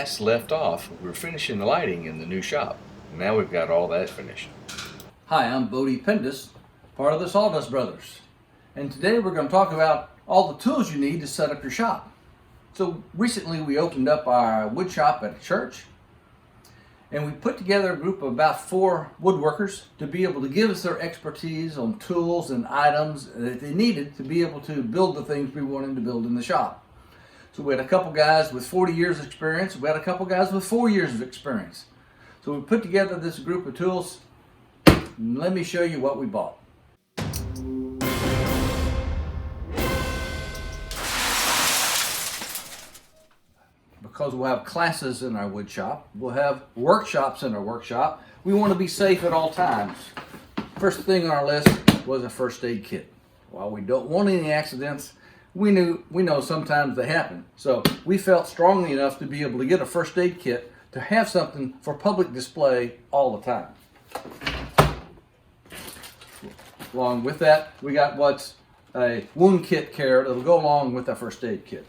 last left off, we were finishing the lighting in the new shop. Now we've got all that finished. Hi, I'm Bodie Pendus, part of the Sawdust Brothers. And today we're going to talk about all the tools you need to set up your shop. So recently we opened up our wood shop at a church, and we put together a group of about 4 woodworkers to be able to give us their expertise on tools and items that they needed to be able to build the things we wanted to build in the shop. So we had a couple guys with 40 years of experience, we had a couple guys with 4 years of experience. So we put together this group of tools, and let me show you what we bought. Because we'll have classes in our wood shop, we'll have workshops in our workshop, we want to be safe at all times. First thing on our list was a first aid kit. While we don't want any accidents, we know sometimes they happen. So we felt strongly enough to be able to get a first aid kit to have something for public display all the time. Along with that, we got what's a wound kit care that'll go along with our first aid kit.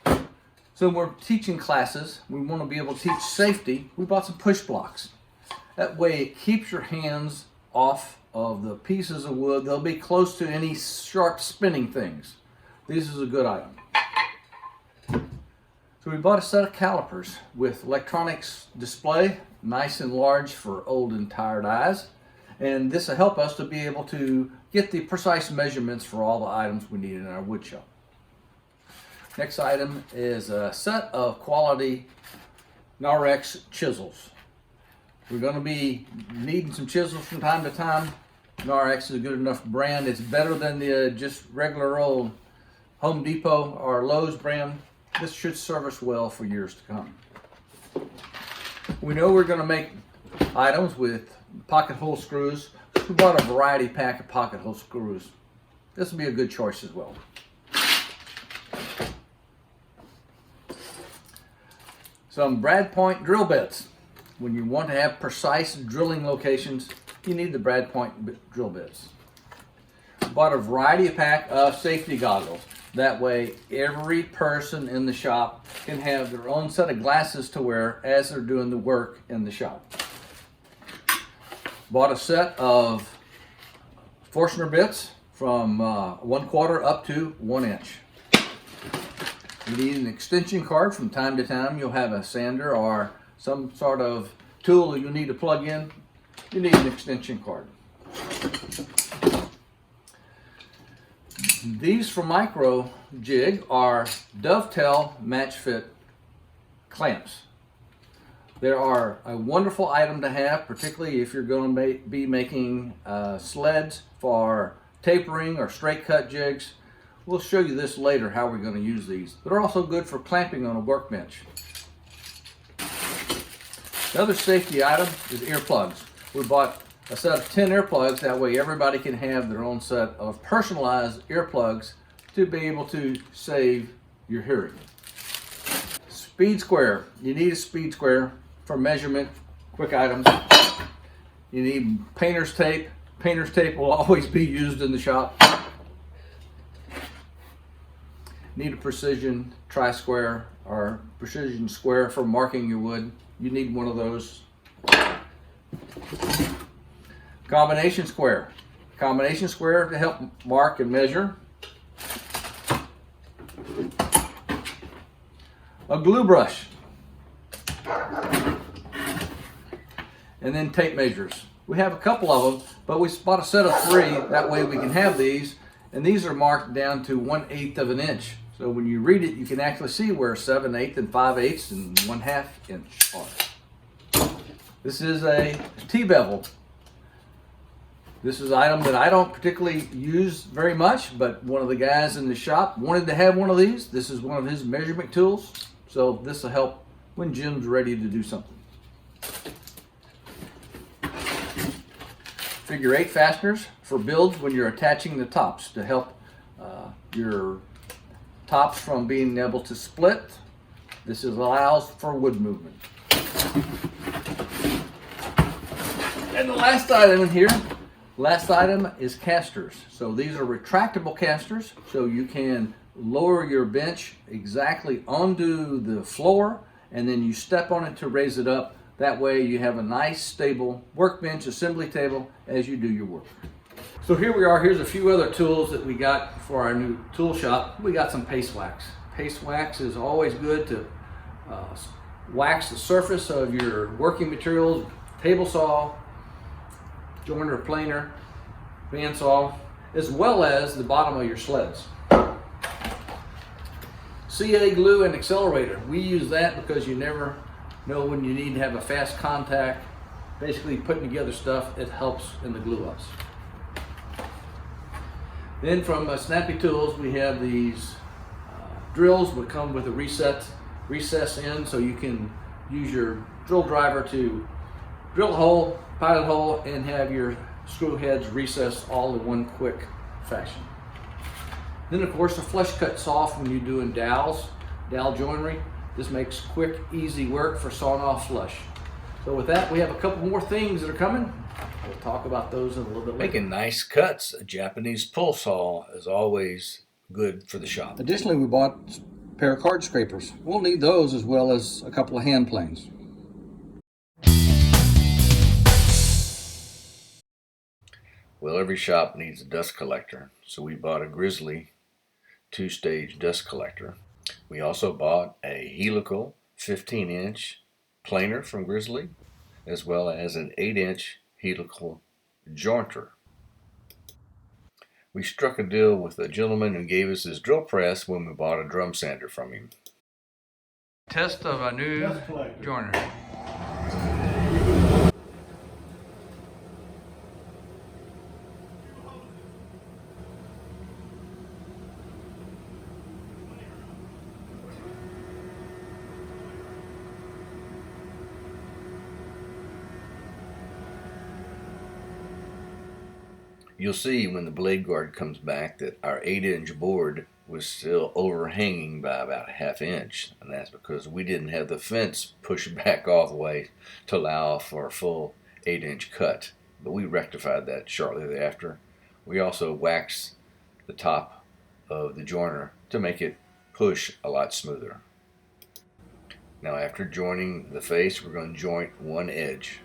So when we're teaching classes, we want to be able to teach safety. We bought some push blocks. That way it keeps your hands off of the pieces of wood. They'll be close to any sharp spinning things. This is a good item. So we bought a set of calipers with electronics display, nice and large for old and tired eyes. And this will help us to be able to get the precise measurements for all the items we need in our wood shop. Next item is a set of quality Narex chisels. We're going to be needing some chisels from time to time. Narex is a good enough brand. It's better than the just regular old Home Depot or Lowe's brand. This should serve us well for years to come. We know we're going to make items with pocket hole screws. We bought a variety pack of pocket hole screws. This will be a good choice as well. Some Brad Point drill bits. When you want to have precise drilling locations, you need the Brad Point drill bits. Bought a variety pack of safety goggles. That way every person in the shop can have their own set of glasses to wear as they're doing the work in the shop. Bought a set of Forstner bits from 1/4 up to 1 inch. You need an extension cord. From time to time you'll have a sander or some sort of tool that you need to plug in. You need an extension cord. These from Micro Jig are dovetail match fit clamps. They are a wonderful item to have, particularly if you're going to be making sleds for tapering or straight cut jigs. We'll show you this later, how we're going to use these. They're also good for clamping on a workbench. The other safety item is earplugs. We bought a set of 10 earplugs. That way everybody can have their own set of personalized earplugs to be able to save your hearing. Speed square. You need a speed square for measurement, quick items. You need painter's tape. Painter's tape will always be used in the shop. Need a precision tri-square or precision square for marking your wood. You need one of those. Combination square. Combination square to help mark and measure. A glue brush. And then tape measures. We have a couple of them, but we bought a set of 3. That way we can have these. And these are marked down to 1/8 of an inch. So when you read it, you can actually see where 7/8 and 5/8 and 1/2 inch are. This is a T-bevel. This is an item that I don't particularly use very much, but one of the guys in the shop wanted to have one of these. This is one of his measurement tools. So this will help when Jim's ready to do something. Figure 8 fasteners for builds when you're attaching the tops to help your tops from being able to split. This allows for wood movement. And the last item in here, is casters. So these are retractable casters, so you can lower your bench exactly onto the floor and then you step on it to raise it up. That way you have a nice stable workbench, assembly table as you do your work. So here we are. Here's a few other tools that we got for our new tool shop. We got some paste wax. Paste wax is always good to wax the surface of your working materials, table saw, joiner, planer, bandsaw, as well as the bottom of your sleds. CA glue and accelerator. We use that because you never know when you need to have a fast contact. Basically putting together stuff, it helps in the glue ups. Then from Snappy Tools, we have these drills that come with a recess in, so you can use your drill driver to drill a hole, pilot hole, and have your screw heads recessed all in one quick fashion. Then of course the flush cut saw when you're doing dowel joinery. This makes quick, easy work for sawing off flush. So with that, we have a couple more things that are coming. We'll talk about those in a little bit later. Making nice cuts. A Japanese pull saw is always good for the shop. Additionally, we bought a pair of card scrapers. We'll need those as well as a couple of hand planes. Well, every shop needs a dust collector, so we bought a Grizzly 2-stage dust collector. We also bought a helical 15-inch planer from Grizzly, as well as an 8-inch helical jointer. We struck a deal with a gentleman who gave us his drill press when we bought a drum sander from him. Test of a new joiner. You'll see when the blade guard comes back that our 8-inch board was still overhanging by about a ½ inch, and that's because we didn't have the fence pushed back all the way to allow for a full 8-inch cut, but we rectified that shortly thereafter. We also waxed the top of the joiner to make it push a lot smoother. Now after joining the face, we're going to joint one edge.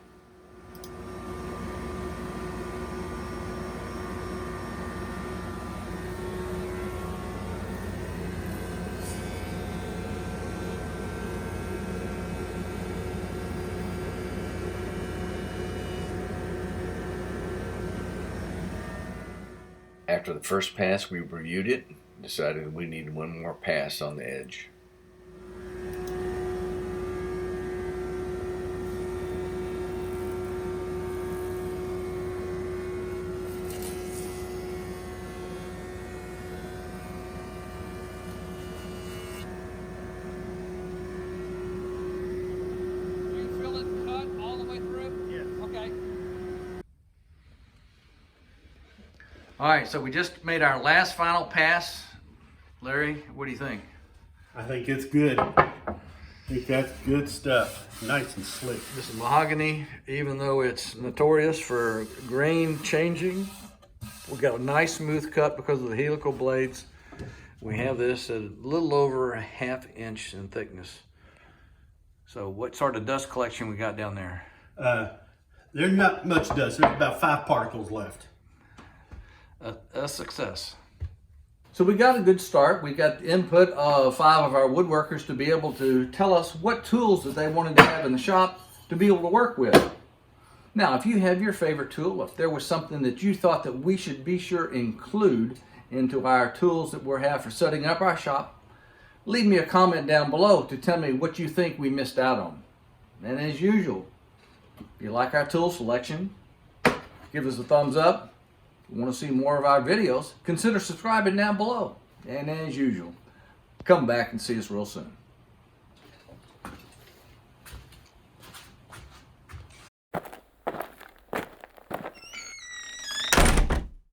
After the first pass, we reviewed it and decided we needed one more pass on the edge. You feel it cut all the way through? Yes. Okay. All right, so we just made our last final pass. Larry, what do you think? I think it's good. I think that's good stuff. Nice and slick. This is mahogany, even though it's notorious for grain changing. We got a nice smooth cut because of the helical blades. We have this at a little over a ½ inch in thickness. So what sort of dust collection we got down there? There's not much dust. There's about 5 particles left. A success. So we got a good start. We got the input of 5 of our woodworkers to be able to tell us what tools that they wanted to have in the shop to be able to work with. Now, if you have your favorite tool, if there was something that you thought that we should be sure include into our tools that we have for setting up our shop, leave me a comment down below to tell me what you think we missed out on. And as usual, if you like our tool selection, give us a thumbs up. If you want to see more of our videos, consider subscribing down below. And as usual, come back and see us real soon.